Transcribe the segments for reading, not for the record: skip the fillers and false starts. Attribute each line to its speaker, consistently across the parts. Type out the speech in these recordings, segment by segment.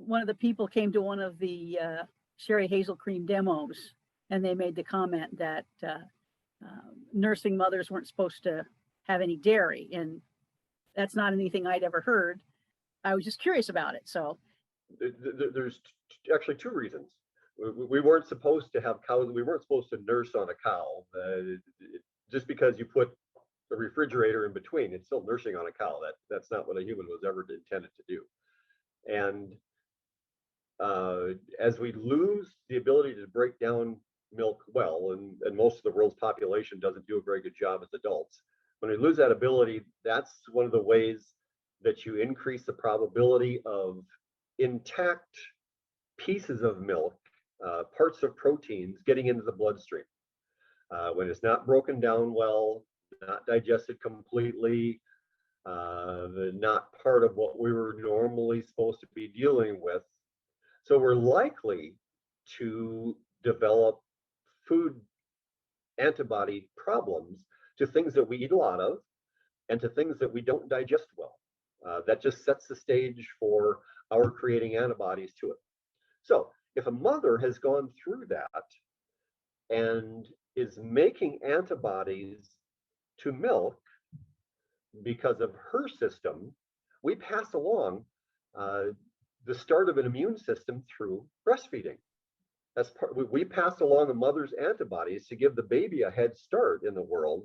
Speaker 1: one of the people came to one of the Cheri Hazel Cream demos, and they made the comment that nursing mothers weren't supposed to have any dairy, and that's not anything I'd ever heard. I was just curious about it. So
Speaker 2: there's actually two reasons. We weren't supposed to have cows. We weren't supposed to nurse on a cow. Just because you put a refrigerator in between, it's still nursing on a cow. That's not what a human was ever intended to do. And as we lose the ability to break down milk well, and most of the world's population doesn't do a very good job as adults, when we lose that ability, that's one of the ways that you increase the probability of intact pieces of milk, parts of proteins getting into the bloodstream. When it's not broken down well, not digested completely, not part of what we were normally supposed to be dealing with. So we're likely to develop food antibody problems to things that we eat a lot of and to things that we don't digest well. That just sets the stage for our creating antibodies to it. So if a mother has gone through that and is making antibodies to milk because of her system, we pass along the start of an immune system through breastfeeding. That's we pass along a mother's antibodies to give the baby a head start in the world.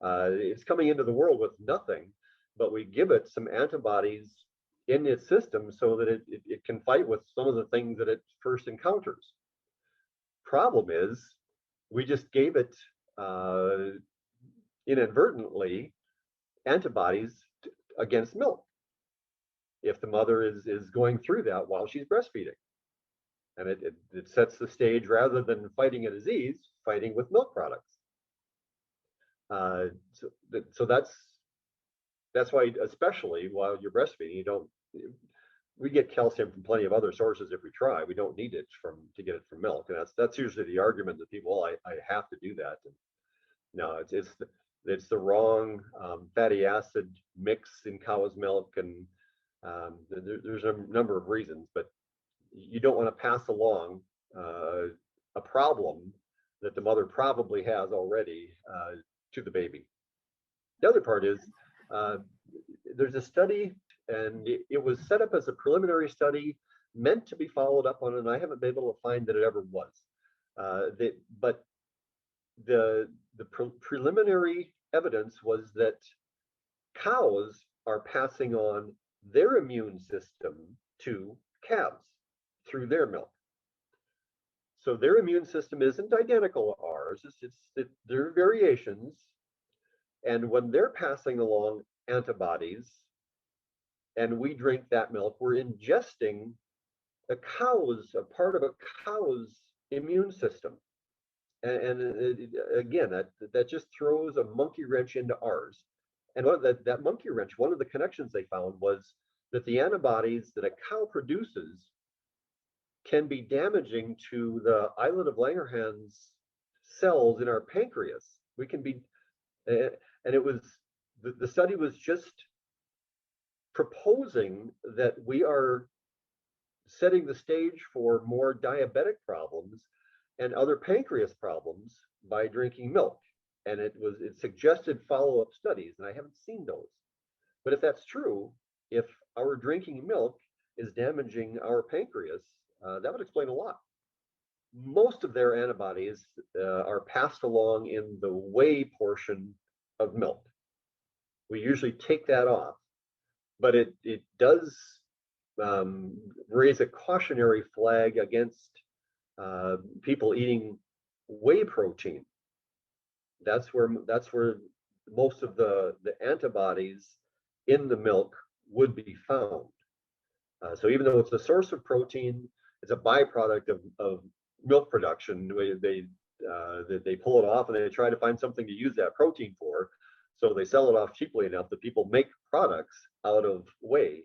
Speaker 2: It's coming into the world with nothing, but we give it some antibodies in its system so that it can fight with some of the things that it first encounters. Problem is, we just gave it inadvertently antibodies against milk if the mother is going through that while she's breastfeeding. And it sets the stage, rather than fighting a disease, fighting with milk products. So that's why, especially while you're breastfeeding, we get calcium from plenty of other sources if we try. We don't need it to get it from milk, and that's usually the argument that people, well, I have to do that. And no, it's the wrong fatty acid mix in cow's milk, and there's a number of reasons, but you don't want to pass along a problem that the mother probably has already to the baby. The other part is there's a study, and it was set up as a preliminary study meant to be followed up on, and I haven't been able to find that it ever was. But the preliminary evidence was that cows are passing on their immune system to calves through their milk. So their immune system isn't identical to ours. There are variations. And when they're passing along antibodies and we drink that milk, we're ingesting a part of a cow's immune system. And again, that just throws a monkey wrench into ours. And that monkey wrench, one of the connections they found was that the antibodies that a cow produces can be damaging to the islet of Langerhans cells in our pancreas. We can be, and it was, the study was just proposing that we are setting the stage for more diabetic problems and other pancreas problems by drinking milk. And it suggested follow-up studies, and I haven't seen those. But if that's true, if our drinking milk is damaging our pancreas, that would explain a lot. Most of their antibodies are passed along in the whey portion of milk. We usually take that off, but it does raise a cautionary flag against people eating whey protein. That's where most of the antibodies in the milk would be found. So even though it's a source of protein, it's a byproduct of milk production. They pull it off and they try to find something to use that protein for. So they sell it off cheaply enough that people make products out of whey.